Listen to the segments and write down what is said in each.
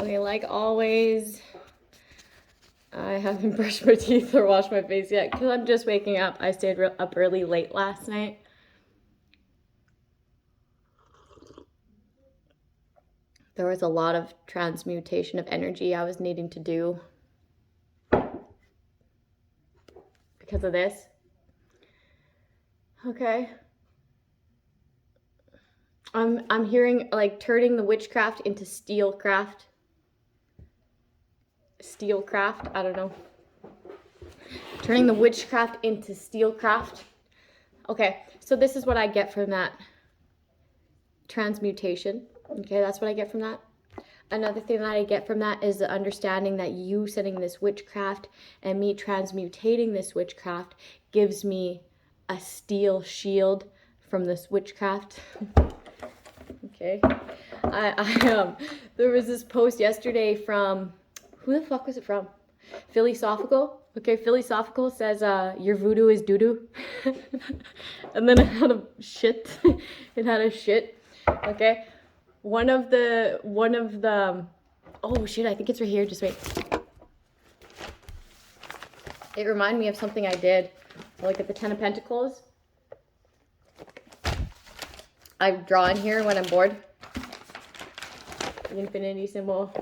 Okay, like always, I haven't brushed my teeth or washed my face yet because I'm just waking up. I stayed up really late last night. There was a lot of transmutation of energy I was needing to do because of this. Okay. I'm hearing like turning the witchcraft into steelcraft. Steelcraft, I don't know. Turning the witchcraft into steelcraft. Okay, so this is what I get from that transmutation. Okay, that's what I get from that. Another thing that I get from that is the understanding that you setting this witchcraft and me transmutating this witchcraft gives me a steel shield from this witchcraft. Okay. There was this post yesterday from, who the fuck was it from? Philosophical. Okay, Philosophical says, your voodoo is doo-doo. And then it had a shit. It had a shit. Okay. One of the, oh shit, I think it's right here. Just wait. It reminded me of something I did. Look at the 10 of Pentacles. I draw in here when I'm bored. The infinity symbol.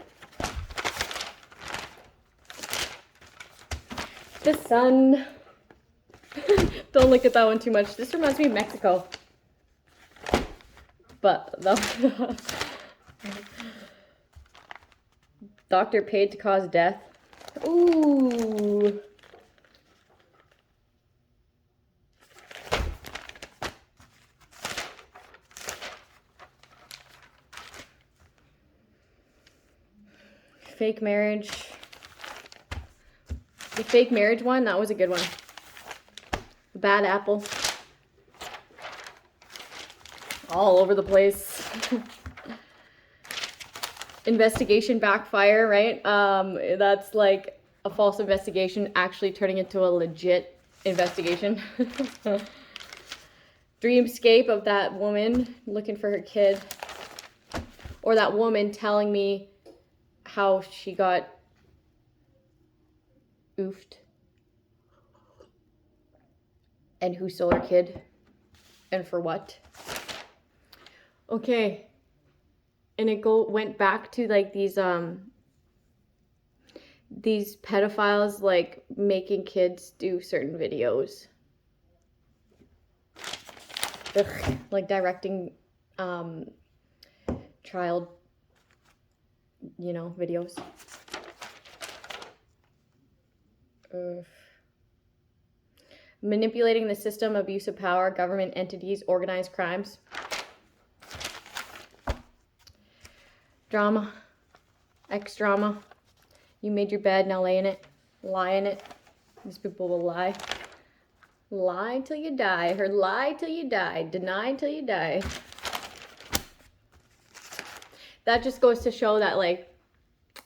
The sun. Don't look at that one too much. This reminds me of Mexico. But the doctor paid to cause death. Ooh. Fake marriage. The fake marriage one, that was a good one. The bad apple. All over the place. Investigation backfire, right? That's like a false investigation actually turning into a legit investigation. Dreamscape of that woman looking for her kid. Or that woman telling me how she got oofed. And who stole her kid. And for what. Okay, and it went back to like these pedophiles like making kids do certain videos. Ugh, like directing child, videos. Manipulating the system, abuse of power, government entities, organized crimes. Drama, ex-drama. You made your bed, now lay in it. Lie in it. These people will lie. Lie till you die. Or lie till you die. Deny till you die. That just goes to show that, like,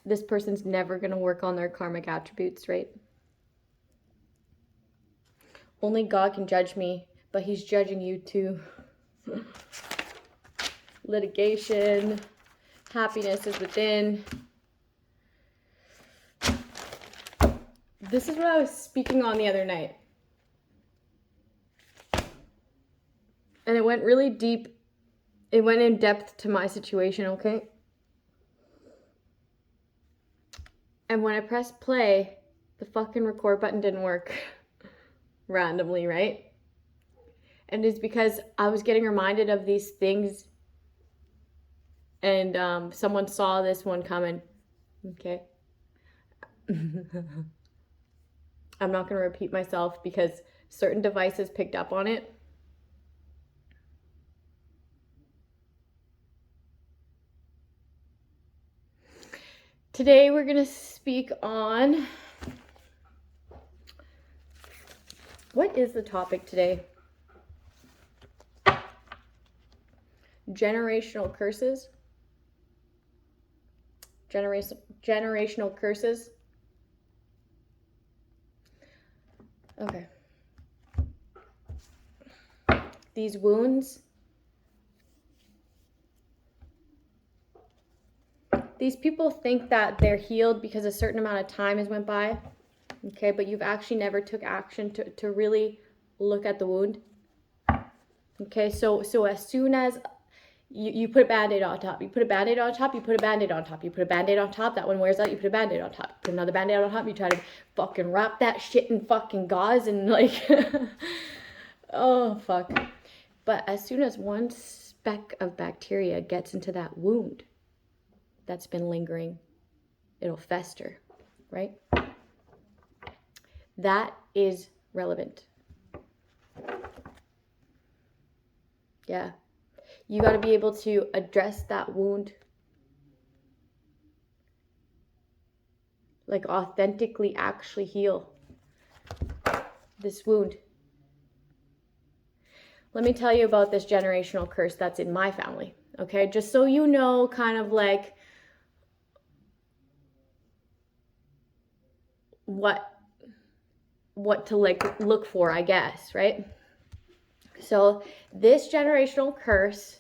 this person's never going to work on their karmic attributes, right? Only God can judge me, but he's judging you too. Litigation. Happiness is within. This is what I was speaking on the other night. And it went really deep. It went in depth to my situation, okay? And when I pressed play, the fucking record button didn't work. Randomly, right? And it's because I was getting reminded of these things. And someone saw this one coming. Okay. I'm not going to repeat myself because certain devices picked up on it. Today we're going to speak on... What is the topic today? Generational curses. Generational curses. Okay. These wounds These people think that they're healed because a certain amount of time has went by, okay, but you've actually never took action to really look at the wound. Okay, so as soon as you put a Band-Aid on top, you put a Band-Aid on top, you put a Band-Aid on top, you put a Band-Aid on top, that one wears out, you put a Band-Aid on top, put another Band-Aid on top, you try to fucking wrap that shit in fucking gauze and like, oh fuck. But as soon as one speck of bacteria gets into that wound that's been lingering, it'll fester, right? That is relevant. Yeah. You got to be able to address that wound. Like authentically actually heal this wound. Let me tell you about this generational curse that's in my family. Okay, just so you know kind of like what to like look for, I guess, right? So this generational curse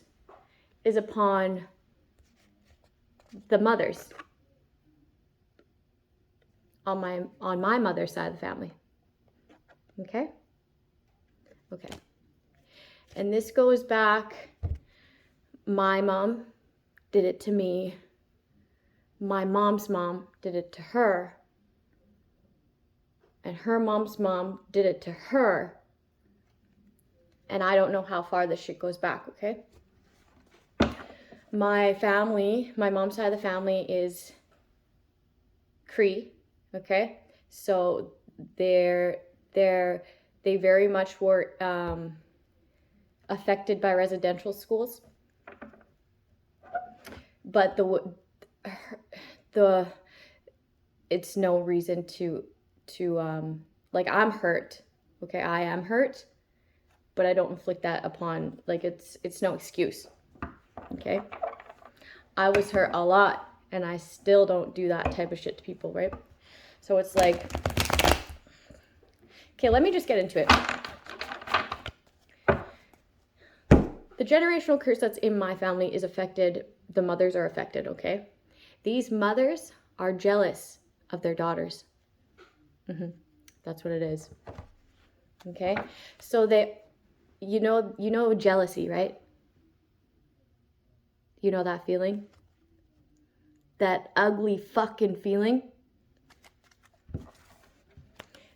is upon the mothers on my mother's side of the family. Okay? Okay. And this goes back, my mom did it to me. My mom's mom did it to her. And her mom's mom did it to her. And I don't know how far this shit goes back, okay? My family, my mom's side of the family is Cree, okay? So they very much were affected by residential schools. But it's no reason to like, I'm hurt, okay? I am hurt, but I don't inflict that upon, like, it's no excuse, okay? I was hurt a lot, and I still don't do that type of shit to people, right? So it's like, okay, let me just get into it. The generational curse that's in my family is affected, the mothers are affected, okay? These mothers are jealous of their daughters. That's what it is. Okay? So you know jealousy, right? You know that feeling? That ugly fucking feeling?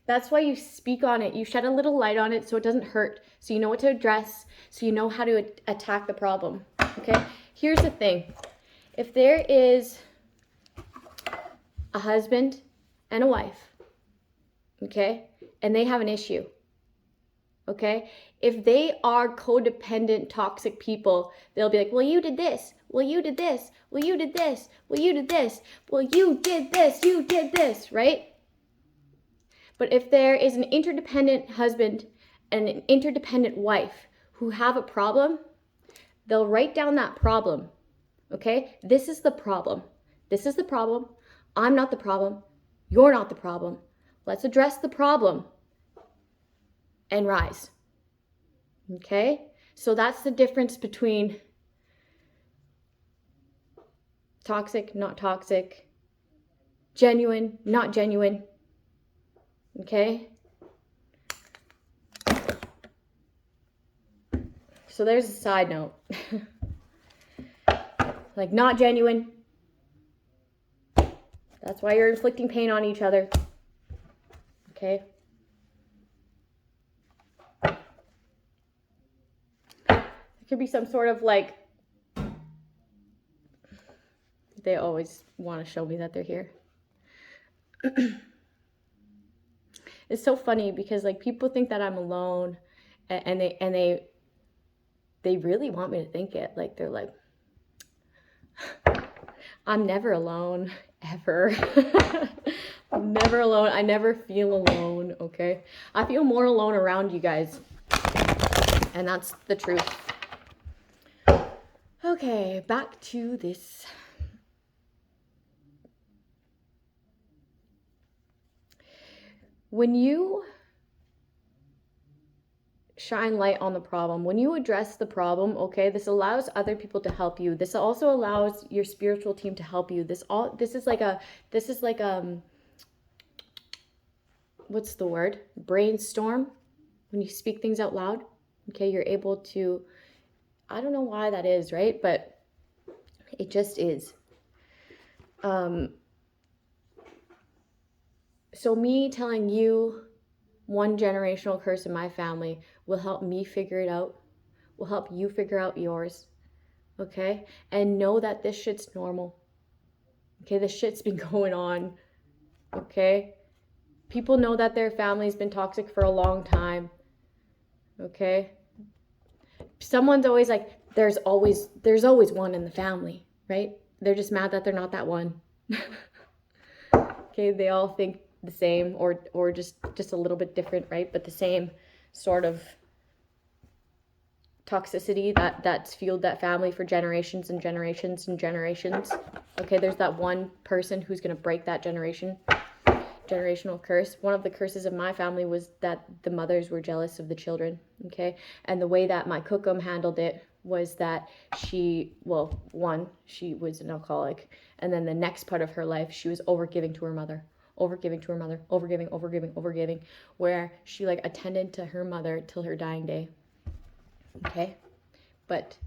That's why you speak on it. You shed a little light on it so it doesn't hurt. So you know what to address. So you know how to attack the problem. Okay? Here's the thing. If there is a husband and a wife, okay, and they have an issue, okay, if they are codependent, toxic people, they'll be like, well, you did this. Well, you did this. Well, you did this. Well, you did this. Well, you did this. You did this, right? But if there is an interdependent husband and an interdependent wife who have a problem, they'll write down that problem, okay? This is the problem. This is the problem. I'm not the problem. You're not the problem. Let's address the problem and rise. Okay? So that's the difference between toxic, not toxic, genuine, not genuine. Okay? So there's a side note. Like, not genuine. That's why you're inflicting pain on each other. Okay? There could be some sort of like, they always want to show me that they're here. It's so funny because like people think that I'm alone, and they really want me to think it. Like they're like, I'm never alone, ever. I'm never alone. I never feel alone, okay? I feel more alone around you guys. And that's the truth. Okay, back to this. When you shine light on the problem. When you address the problem, okay, this allows other people to help you. This also allows your spiritual team to help you. This is like what's the word? Brainstorm. When you speak things out loud, okay, you're able to, I don't know why that is, right? But it just is. So me telling you one generational curse in my family will help me figure it out, will help you figure out yours, okay? And know that this shit's normal, okay? This shit's been going on, okay? People know that their family's been toxic for a long time, okay? Someone's always like, there's always one in the family, right? They're just mad that they're not that one. Okay, they all think the same or just a little bit different, right? But the same sort of toxicity that's fueled that family for generations and generations and generations. Okay, there's that one person who's going to break that generational curse. One of the curses of my family was that the mothers were jealous of the children, okay? And the way that my cookum handled it was that she was an alcoholic, and then the next part of her life, she was overgiving to her mother, overgiving, where she like attended to her mother till her dying day, okay? But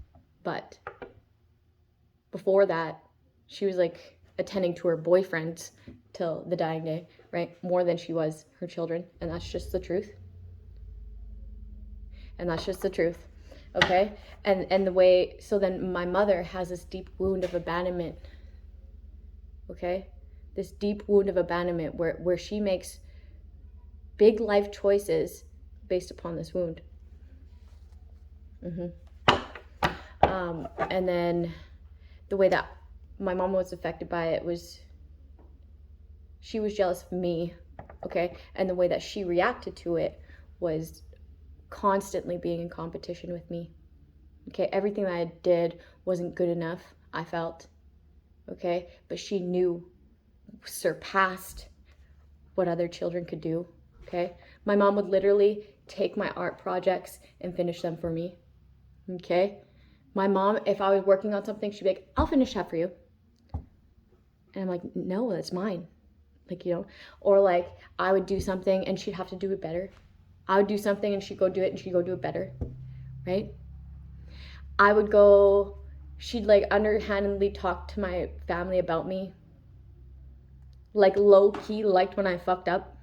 before that, she was like attending to her boyfriends till the dying day, right? More than she was her children, and that's just the truth. Okay? And the way, so then my mother has this deep wound of abandonment, okay? This deep wound of abandonment where she makes big life choices based upon this wound. And then the way that my mom was affected by it was she was jealous of me, okay? And the way that she reacted to it was constantly being in competition with me, okay? Everything that I did wasn't good enough, I felt, okay? But she knew, surpassed what other children could do, okay? My mom would literally take my art projects and finish them for me, okay? My mom, if I was working on something, she'd be like, I'll finish that for you. And I'm like, no, that's mine. Like, you know, or like I would do something and she'd have to do it better. I would do something and she'd go do it and she'd go do it better, right? She'd like underhandedly talk to my family about me. Like low key liked when I fucked up,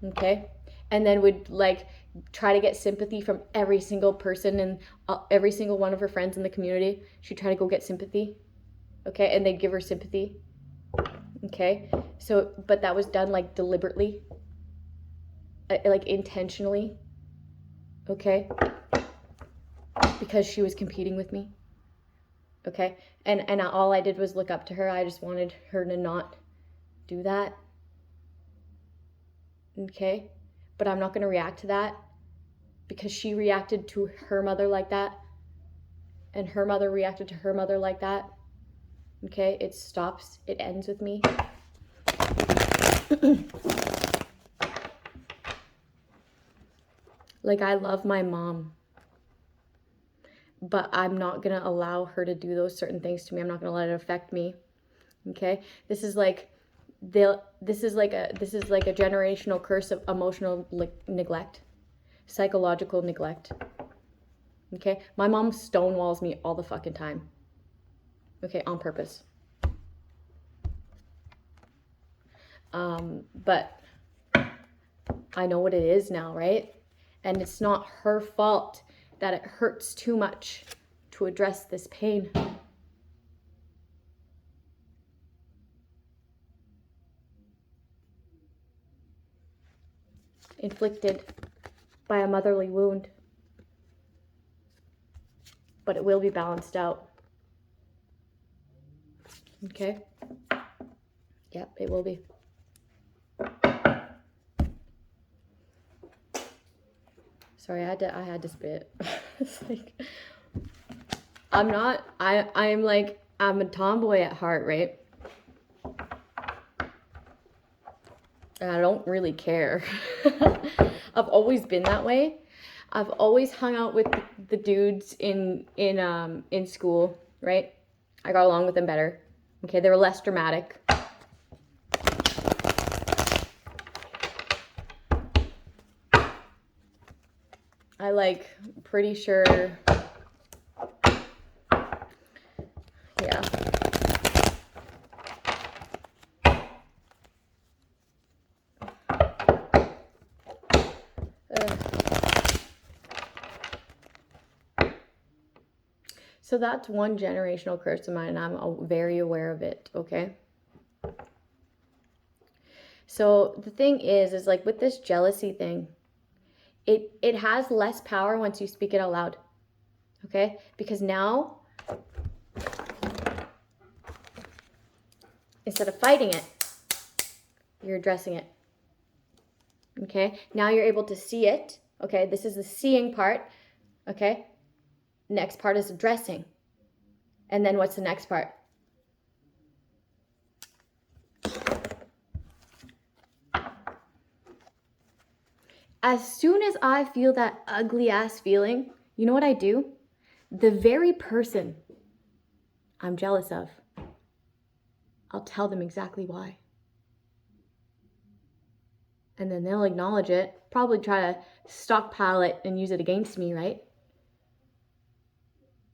okay? And then would like try to get sympathy from every single person and every single one of her friends in the community. She'd try to go get sympathy, okay? And they'd give her sympathy, okay? So, but that was done like deliberately, like intentionally, okay? Because she was competing with me, okay? And all I did was look up to her. I just wanted her to not do that, okay? But I'm not going to react to that because she reacted to her mother like that and her mother reacted to her mother like that, okay? It stops, it ends with me. Like, I love my mom, but I'm not going to allow her to do those certain things to me. I'm not going to let it affect me, okay? This is like a generational curse of emotional neglect, psychological neglect, okay? My mom stonewalls me all the fucking time, okay, on purpose. But I know what it is now, right? And it's not her fault that it hurts too much to address this pain. Inflicted by a motherly wound. But it will be balanced out. Okay? Yep, it will be. Sorry, I had to spit. It's like, I'm a tomboy at heart, right? And I don't really care. I've always been that way, I've always hung out with the dudes in school, right? I got along with them better. Okay, they were less dramatic. I like pretty sure, yeah. So that's one generational curse of mine, and I'm very aware of it, okay? So the thing is like with this jealousy thing, it has less power once you speak it out loud, okay? Because now, instead of fighting it, you're addressing it, okay? Now you're able to see it, okay? This is the seeing part, okay? Next part is addressing. And then what's the next part? As soon as I feel that ugly ass feeling, you know what I do? The very person I'm jealous of, I'll tell them exactly why. And then they'll acknowledge it, probably try to stockpile it and use it against me, right?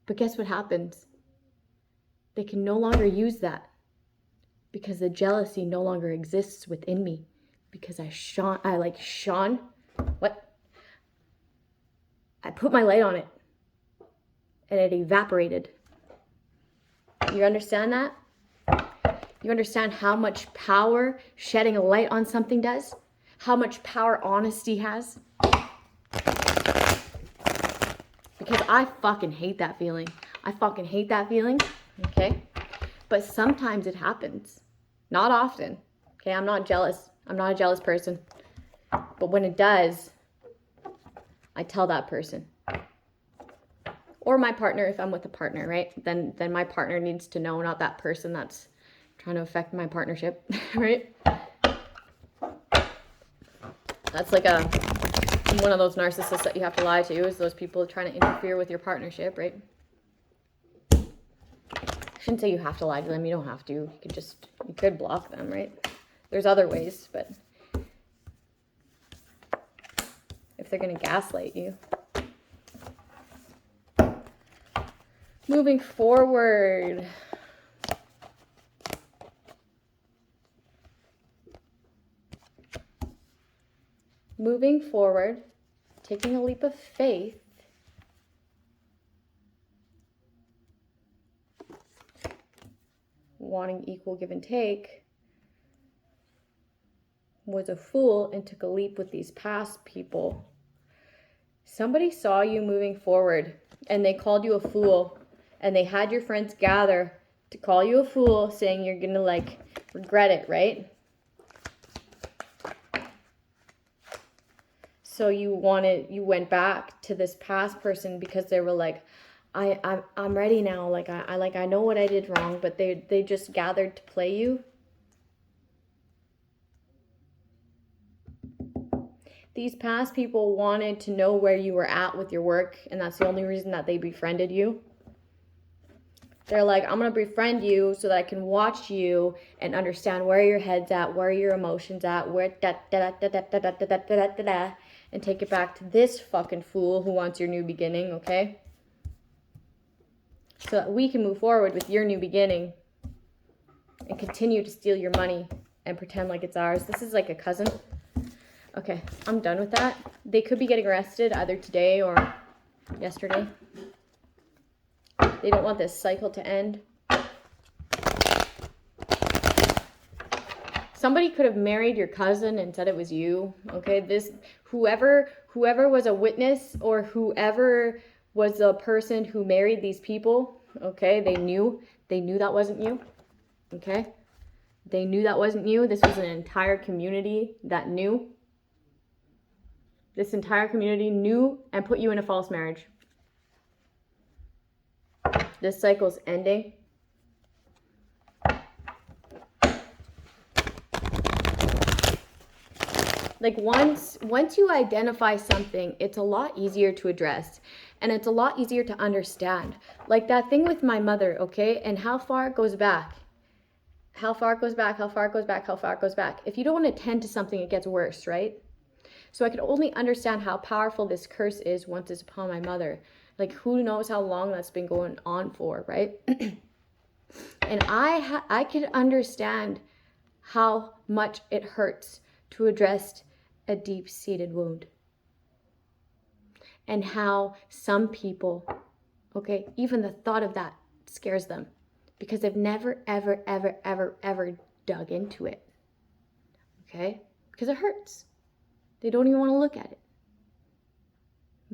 But guess what happens? They can no longer use that because the jealousy no longer exists within me because I shone. What? I put my light on it and it evaporated. You understand that? You understand how much power shedding a light on something does? How much power honesty has? Because I fucking hate that feeling. I fucking hate that feeling, okay? But sometimes it happens. Not often, okay? I'm not jealous. I'm not a jealous person. But when it does, I tell that person. Or my partner, if I'm with a partner, right? Then my partner needs to know, not that person that's trying to affect my partnership, right? That's like one of those narcissists that you have to lie to, is those people trying to interfere with your partnership, right? I shouldn't say you have to lie to them. You don't have to. You could block them, right? There's other ways, but if they're going to gaslight you. Moving forward. Moving forward, taking a leap of faith. Wanting equal give and take. Was a fool and took a leap with these past people. Somebody saw you moving forward and they called you a fool, and they had your friends gather to call you a fool, saying you're gonna regret it, right? So you went back to this past person because they were like, I'm ready now. I know what I did wrong, but they just gathered to play you. These past people wanted to know where you were at with your work, and that's the only reason that they befriended you. They're like, I'm going to befriend you so that I can watch you and understand where your head's at, where your emotions at, and take it back to this fucking fool who wants your new beginning, okay? So that we can move forward with your new beginning and continue to steal your money and pretend like it's ours. This is like a cousin. Okay, I'm done with that. They could be getting arrested either today or yesterday. They don't want this cycle to end. Somebody could have married your cousin and said it was you. Okay, whoever was a witness, or whoever was the person who married these people, okay, they knew that wasn't you. Okay? They knew that wasn't you. This was an entire community that knew. This entire community knew and put you in a false marriage. This cycle's ending. Like once you identify something, it's a lot easier to address, and it's a lot easier to understand. Like that thing with my mother, okay? And how far it goes back. How far it goes back, how far it goes back, how far it goes back. If you don't attend to something, it gets worse, right? So I could only understand how powerful this curse is once it's upon my mother. Like who knows how long that's been going on for, right? And I could understand how much it hurts to address a deep-seated wound. And how some people, okay, even the thought of that scares them because they've never, ever, ever, ever, ever dug into it, okay? Because it hurts. They don't even want to look at it,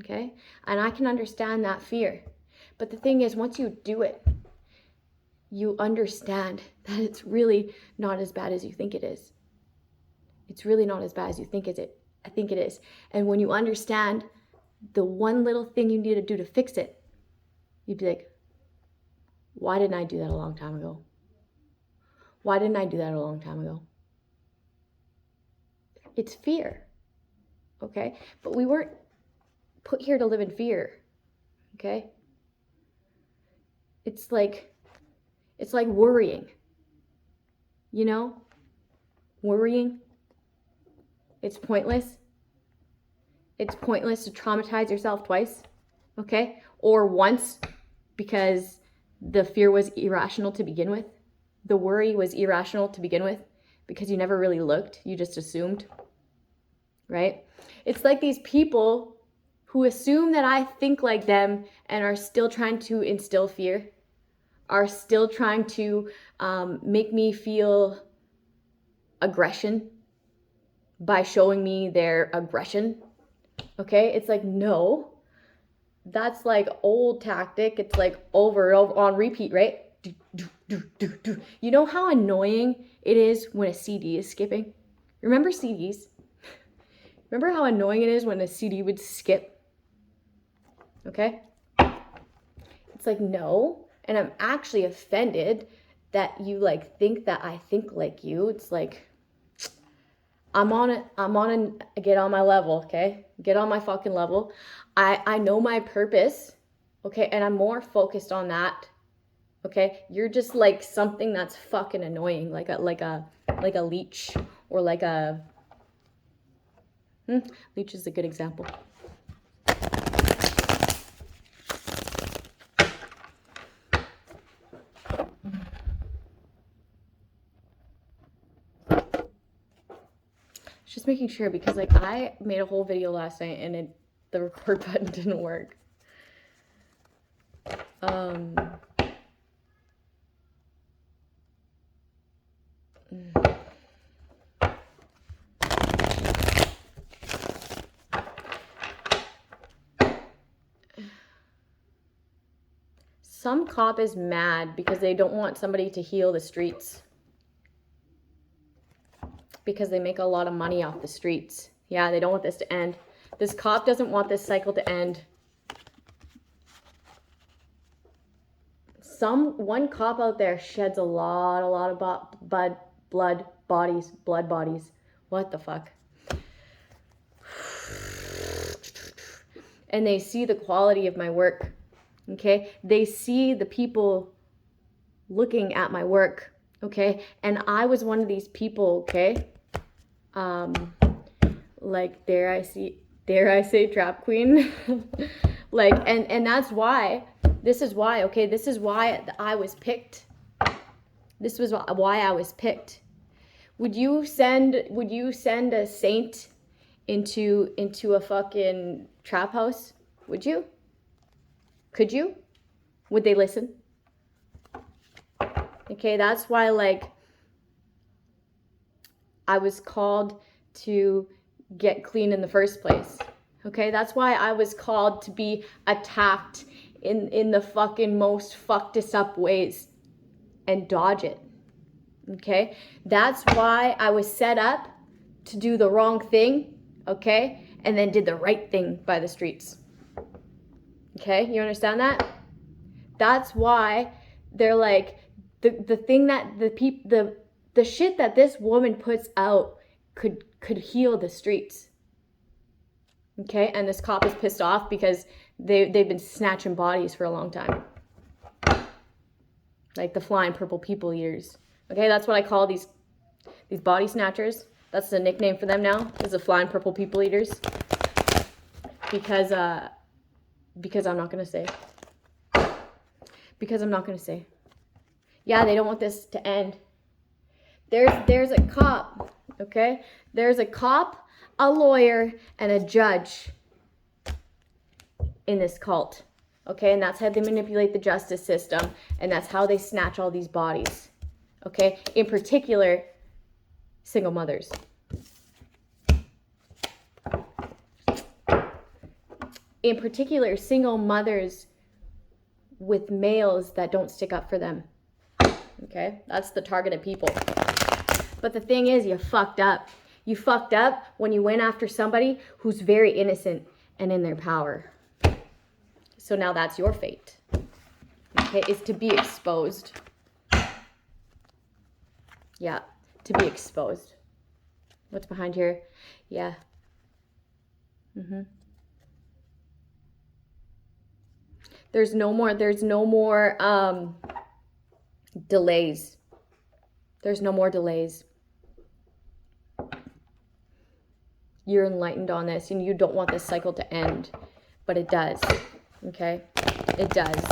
okay? And I can understand that fear. But the thing is, once you do it, you understand that it's really not as bad as you think it is. It's really not as bad as you think it is. And when you understand the one little thing you need to do to fix it, you'd be like, why didn't I do that a long time ago? Why didn't I do that a long time ago? It's fear, okay? But we weren't put here to live in fear, okay? It's like worrying, you know? Worrying. It's pointless. It's pointless to traumatize yourself twice, okay? Or once, because the fear was irrational to begin with. The worry was irrational to begin with because you never really looked. You just assumed, right? It's like these people who assume that I think like them and are still trying to instill fear, are still trying to make me feel aggression by showing me their aggression. Okay, it's like, no, that's like old tactic. It's like over and over on repeat, right? You know how annoying it is when a CD is skipping? Remember CDs? Remember how annoying it is when a CD would skip? Okay? It's like, no, and I'm actually offended that you like think that I think like you. It's like, I'm on a get on my level, okay? Get on my fucking level. I know my purpose, okay? And I'm more focused on that, okay? You're just like something that's fucking annoying, like a leech, or like a leech is a good example. Just making sure, because like I made a whole video last night and the record button didn't work. Some cop is mad because they don't want somebody to heal the streets. Because they make a lot of money off the streets. Yeah, they don't want this to end. This cop doesn't want this cycle to end. One cop out there sheds a lot of blood bodies. What the fuck? And they see the quality of my work, okay? They see the people looking at my work, okay? And I was one of these people, okay? Like, dare I say trap queen? Like, and that's why, this is why I was picked. This was why I was picked. Would you send a saint into a fucking trap house? Would you? Could you? Would they listen? Okay, that's why, like, I was called to get clean in the first place. Okay, that's why I was called to be attacked in the fucking most fucked us up ways and dodge it. Okay, that's why I was set up to do the wrong thing, okay, and then did the right thing by the streets. Okay, you understand that? That's why they're like, the thing that the shit that this woman puts out could could heal the streets. Okay, and this cop is pissed off because they've been snatching bodies for a long time. Like the flying purple people eaters. Okay, that's what I call these body snatchers. That's the nickname for them now, is the flying purple people eaters. Because I'm not gonna say. Because I'm not gonna say. Yeah, they don't want this to end. There's a cop, okay? There's a cop, a lawyer, and a judge in this cult, okay? And that's how they manipulate the justice system, and that's how they snatch all these bodies, okay? In particular, single mothers. In particular, single mothers with males that don't stick up for them, okay? That's the targeted people. But the thing is, you fucked up. You fucked up when you went after somebody who's very innocent and in their power. So now that's your fate, okay, is to be exposed. Yeah, to be exposed. What's behind here? Yeah. There's no more delays. There's no more delays. You're enlightened on this, and you don't want this cycle to end, but it does, okay? It does.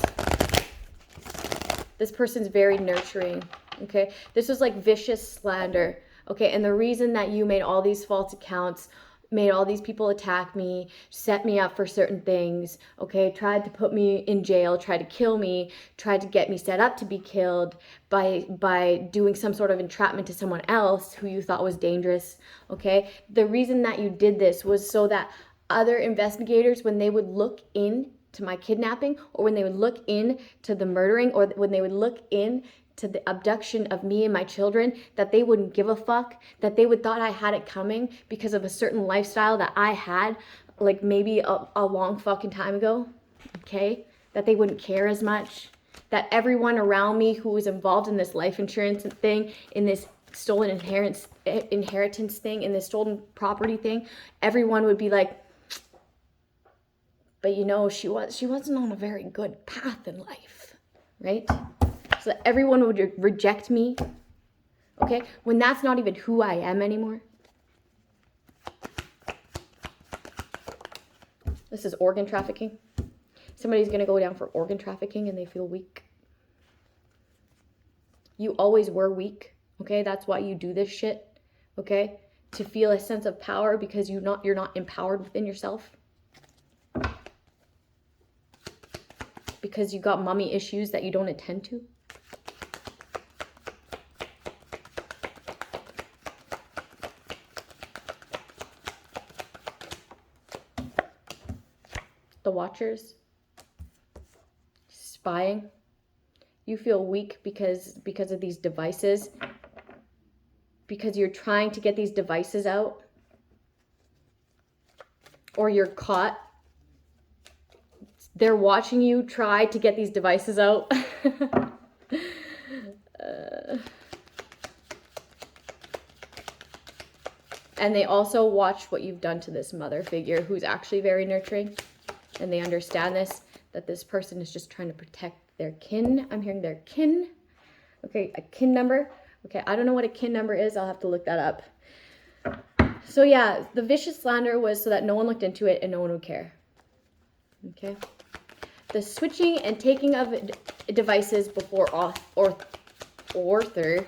This person's very nurturing, okay? This was like vicious slander, okay? And the reason that you made all these false accounts, made all these people attack me, set me up for certain things, okay, tried to put me in jail, tried to kill me, tried to get me set up to be killed by doing some sort of entrapment to someone else who you thought was dangerous, okay? The reason that you did this was so that other investigators, when they would look into my kidnapping, or when they would look into the murdering, or when they would look into the abduction of me and my children, that they wouldn't give a fuck, that they would thought I had it coming because of a certain lifestyle that I had, like maybe a long fucking time ago, okay? That they wouldn't care as much, that everyone around me who was involved in this life insurance thing, in this stolen inheritance thing, in this stolen property thing, everyone would be like, but you know, she wasn't on a very good path in life, right? So that everyone would reject me, okay? When that's not even who I am anymore. This is organ trafficking. Somebody's gonna go down for organ trafficking and they feel weak. You always were weak, okay? That's why you do this shit, okay? To feel a sense of power because you're not empowered within yourself. Because you got mommy issues that you don't attend to. The watchers, spying. You feel weak because of these devices, because you're trying to get these devices out, or you're caught. They're watching you try to get these devices out. And they also watch what you've done to this mother figure who's actually very nurturing. And they understand this, that this person is just trying to protect their kin. I'm hearing their kin. Okay, a kin number. Okay, I don't know what a kin number is. I'll have to look that up. So yeah, the vicious slander was so that no one looked into it and no one would care. Okay. The switching and taking of devices before orthodontic.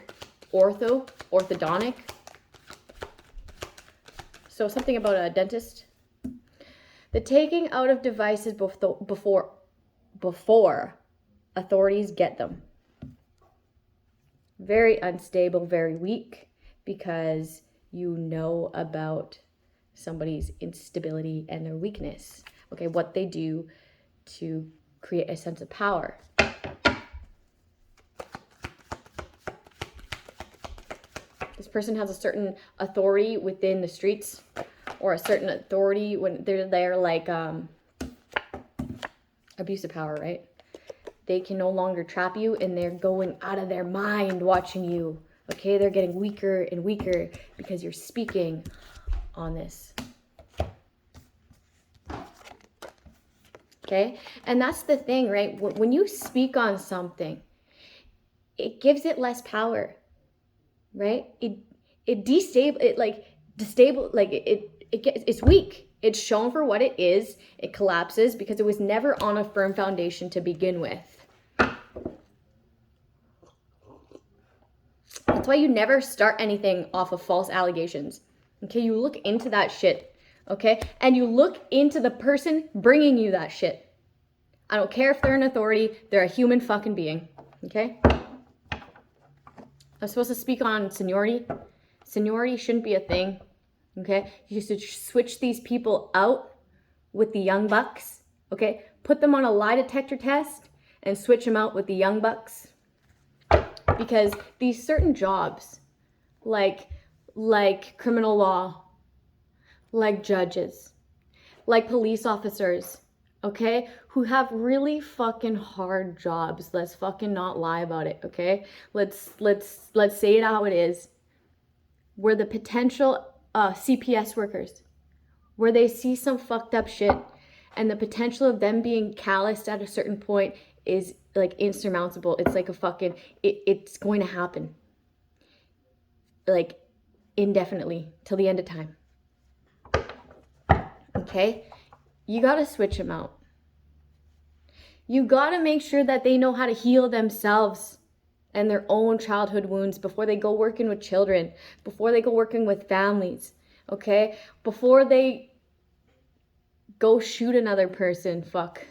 So something about a dentist. The taking out of devices before authorities get them. Very unstable, very weak, because you know about somebody's instability and their weakness. Okay, what they do to create a sense of power. This person has a certain authority within the streets, or a certain authority when they're like abuse of power, right? They can no longer trap you, and they're going out of their mind watching you, Okay, they're getting weaker and weaker because you're speaking on this. Okay, and that's the thing, right? When you speak on something, it gives it less power, right? It's weak. It's shown for what it is. It collapses because it was never on a firm foundation to begin with. That's why you never start anything off of false allegations. Okay, you look into that shit. Okay, and you look into the person bringing you that shit. I don't care if they're an authority, they're a human fucking being. Okay, I'm supposed to speak on seniority. Seniority shouldn't be a thing. Okay, you should switch these people out with the young bucks. Okay, put them on a lie detector test and switch them out with the young bucks. Because these certain jobs, like criminal law, like judges, like police officers, okay, who have really fucking hard jobs. Let's fucking not lie about it, okay? Let's say it how it is. We're the potential CPS workers, where they see some fucked up shit, and the potential of them being calloused at a certain point is like insurmountable. It's like a fucking, it's going to happen. Like indefinitely, till the end of time. Okay? You gotta switch them out. You gotta make sure that they know how to heal themselves and their own childhood wounds before they go working with children, before they go working with families, okay? Before they go shoot another person, fuck.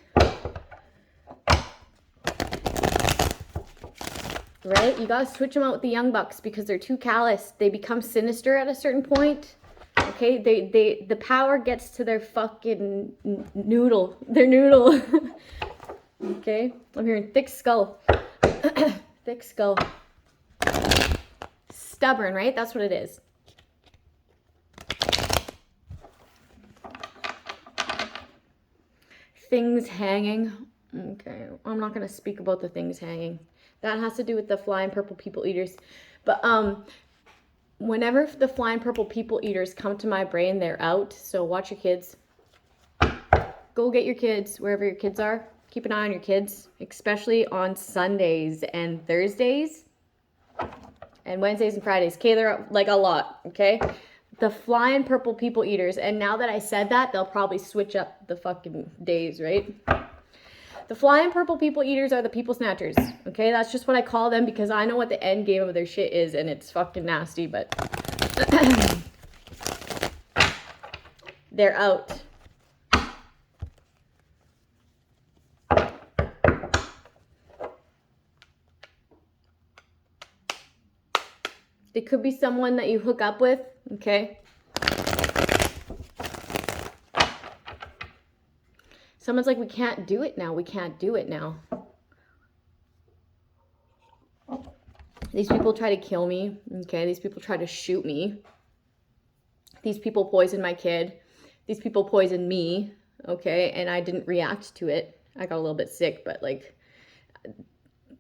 Right? You gotta switch them out with the young bucks because they're too callous. They become sinister at a certain point. Okay? The power gets to their fucking noodle. Their noodle. Okay? I'm hearing thick skull. Thick skull. Stubborn, right? That's what it is. Things hanging. Okay, I'm not going to speak about the things hanging. That has to do with the flying purple people eaters. But whenever the flying purple people eaters come to my brain, they're out. So watch your kids. Go get your kids wherever your kids are. Keep an eye on your kids, especially on Sundays and Thursdays and Wednesdays and Fridays. Okay, they're out like a lot, okay? The flying purple people eaters. And now that I said that, they'll probably switch up the fucking days, right? The flying purple people eaters are the people snatchers, okay? That's just what I call them because I know what the end game of their shit is and it's fucking nasty, but they're out. It could be someone that you hook up with, okay? Someone's like, we can't do it now. We can't do it now. These people try to kill me, okay? These people try to shoot me. These people poisoned my kid. These people poisoned me, okay? And I didn't react to it. I got a little bit sick, but like,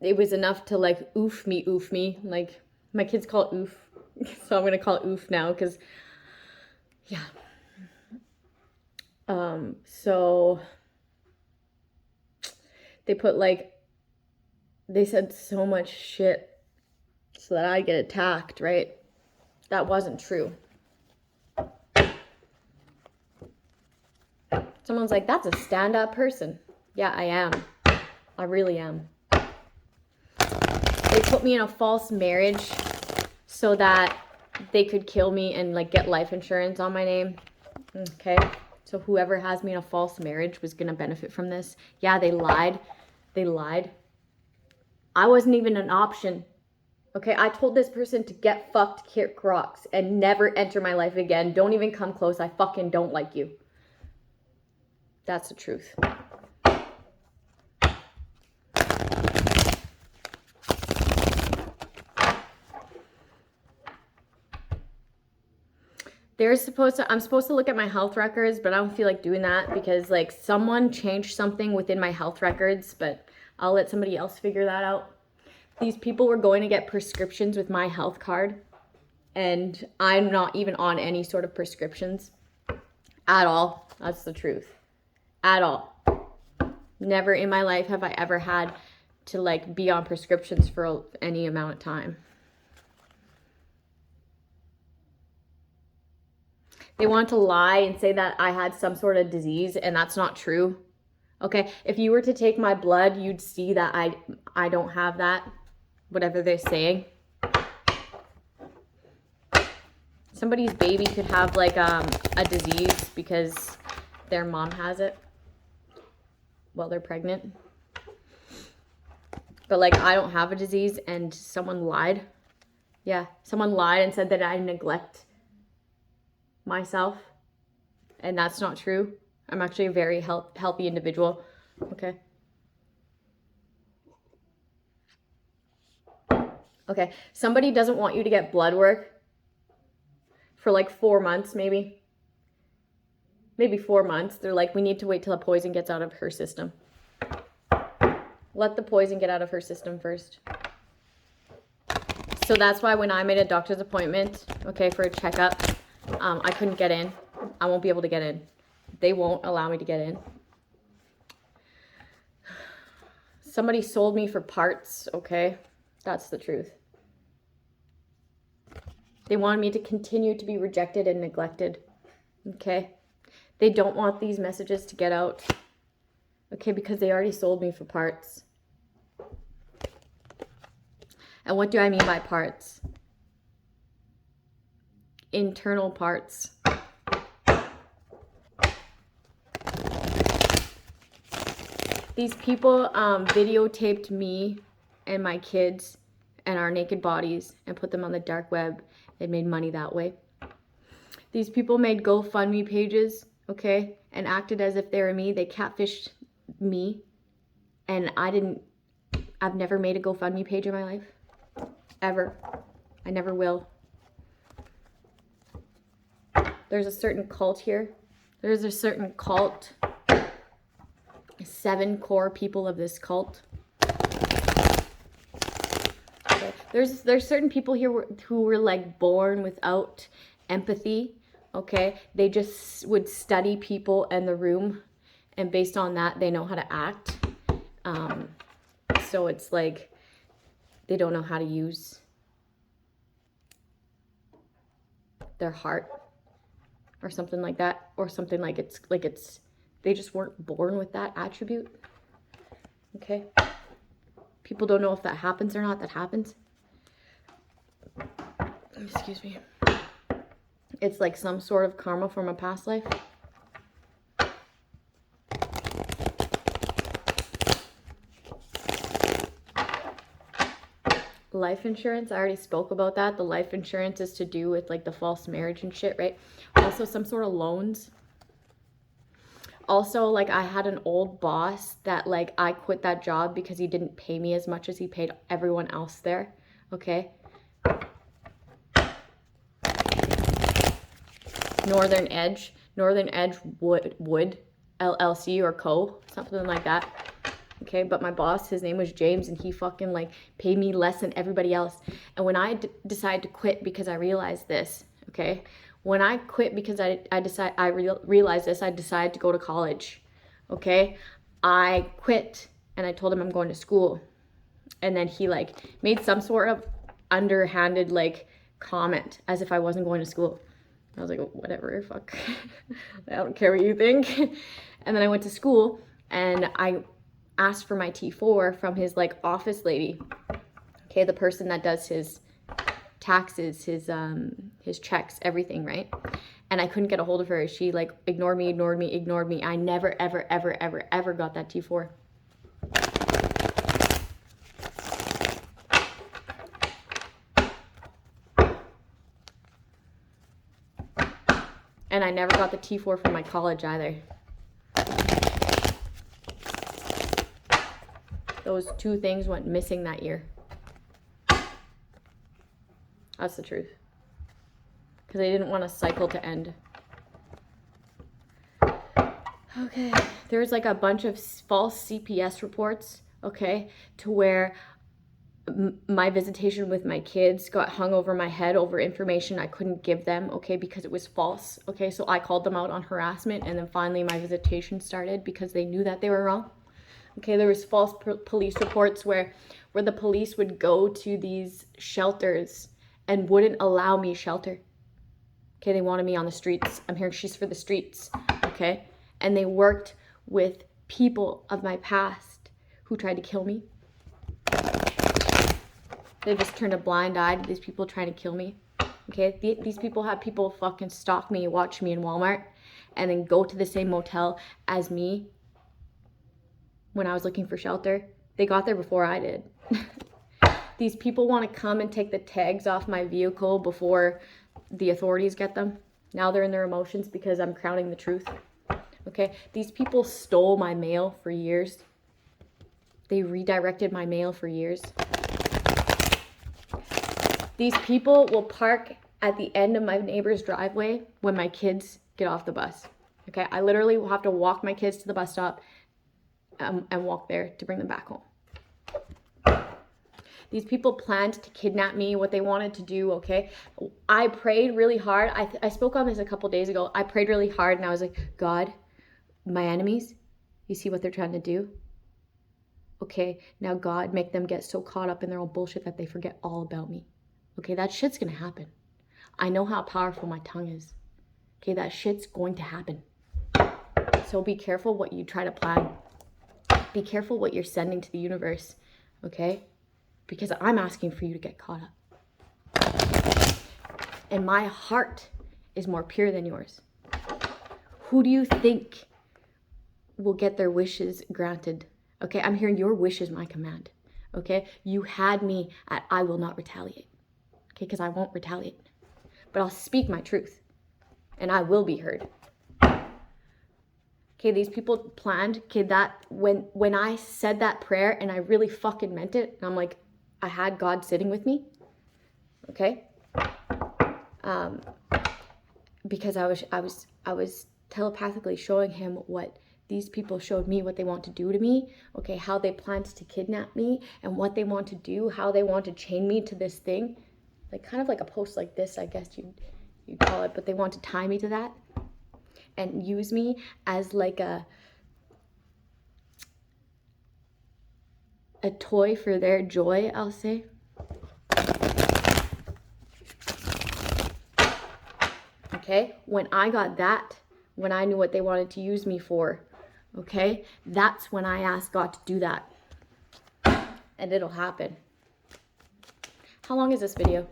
it was enough to like oof me. Like, my kids call it oof. So I'm going to call it oof now because, yeah. So they said so much shit so that I'd get attacked, right? That wasn't true. Someone's like, that's a stand-up person. Yeah, I am. I really am. They put me in a false marriage so that they could kill me and like get life insurance on my name. Okay. So whoever has me in a false marriage was going to benefit from this. Yeah, they lied. They lied. I wasn't even an option. Okay, I told this person to get fucked, kick rocks, and never enter my life again. Don't even come close. I fucking don't like you. That's the truth. I'm supposed to look at my health records, but I don't feel like doing that because like someone changed something within my health records, but I'll let somebody else figure that out. These people were going to get prescriptions with my health card, and I'm not even on any sort of prescriptions at all. That's the truth. At all. Never in my life have I ever had to like be on prescriptions for any amount of time. They want to lie and say that I had some sort of disease, and that's not true. Okay, if you were to take my blood, you'd see that I don't have that, whatever they're saying. Somebody's baby could have like a disease because their mom has it while they're pregnant. But like, I don't have a disease, and someone lied. Yeah, someone lied and said that I neglect myself, and that's not true. I'm actually a very healthy individual. Okay. Okay, somebody doesn't want you to get blood work for like 4 months, maybe 4 months. They're like, we need to wait till the poison gets out of her system. Let the poison get out of her system first. So that's why when I made a doctor's appointment, okay, for a checkup, I couldn't get in. I won't be able to get in. They won't allow me to get in. Somebody sold me for parts, okay? That's the truth. They wanted me to continue to be rejected and neglected, okay? They don't want these messages to get out, okay, because they already sold me for parts. And what do I mean by parts? Internal parts. These people videotaped me and my kids and our naked bodies and put them on the dark web. They made money that way. These people made GoFundMe pages, okay, and acted as if they were me. They catfished me, and I've never made a GoFundMe page in my life. Ever. I never will. There's a certain cult here. There's a certain cult. 7 core people of this cult. Okay. There's certain people here who were like born without empathy. Okay, they just would study people in the room, and based on that, they know how to act. So it's like they don't know how to use their heart, or something like that, or something like it's they just weren't born with that attribute. Okay, people don't know if that happens or not. That happens. Excuse me. It's like some sort of karma from a past life. Life insurance, I already spoke about that. The life insurance is to do with like the false marriage and shit, right? Also some sort of loans. Also, like, I had an old boss that like I quit that job because he didn't pay me as much as he paid everyone else there. Okay. Northern Edge Wood LLC or Co, something like that. Okay, but my boss, his name was James, and he fucking like paid me less than everybody else. And when I decided to quit because I realized this, okay, when I quit because I realized this, I decided to go to college. Okay, I quit and I told him I'm going to school, and then he like made some sort of underhanded like comment as if I wasn't going to school. I was like, whatever, fuck. I don't care what you think. And then I went to school and I asked for my T4 from his like office lady. Okay, the person that does his taxes, his checks, everything, right? And I couldn't get a hold of her. She like ignored me. I never, ever got that T4. And I never got the T4 from my college either. Those 2 things went missing that year. That's the truth. Because I didn't want a cycle to end. Okay. There's like a bunch of false CPS reports, okay, to where my visitation with my kids got hung over my head over information I couldn't give them, okay, because it was false, okay? So I called them out on harassment, and then finally my visitation started because they knew that they were wrong. Okay, there was false police reports where the police would go to these shelters and wouldn't allow me shelter. Okay, they wanted me on the streets. I'm hearing she's for the streets, okay? And they worked with people of my past who tried to kill me. They just turned a blind eye to these people trying to kill me. Okay, these people had people fucking stalk me, watch me in Walmart, and then go to the same motel as me when I was looking for shelter. They got there before I did. These people want to come and take the tags off my vehicle before the authorities get them. Now they're in their emotions because I'm crowning the truth. Okay, these people stole my mail for years. They redirected my mail for years. These people will park at the end of my neighbor's driveway when my kids get off the bus. Okay, I literally will have to walk my kids to the bus stop and walk there to bring them back home. These people planned to kidnap me, what they wanted to do, okay? I prayed really hard. I spoke on this a couple days ago. I prayed really hard and I was like, God, my enemies, you see what they're trying to do? Okay, now God, make them get so caught up in their own bullshit that they forget all about me. Okay, that shit's gonna happen. I know how powerful my tongue is. Okay, that shit's going to happen. So be careful what you try to plan. Be careful what you're sending to the universe, okay? Because I'm asking for you to get caught up. And my heart is more pure than yours. Who do you think will get their wishes granted? Okay, I'm hearing your wish is my command. Okay, you had me at I will not retaliate. Okay, because I won't retaliate. But I'll speak my truth. And I will be heard. Okay, these people planned, okay, that when I said that prayer and I really fucking meant it, and I'm like, I had God sitting with me, okay? Because I was telepathically showing him what these people showed me, what they want to do to me, okay, how they planned to kidnap me and what they want to do, how they want to chain me to this thing. Like kind of like a post like this, I guess you'd call it, but they want to tie me to that and use me as like a toy for their joy, I'll say. Okay, when I got that, when I knew what they wanted to use me for, okay, that's when I asked God to do that. And it'll happen. How long is this video?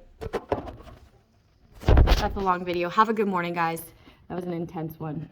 That's a long video. Have a good morning, guys. That was an intense one.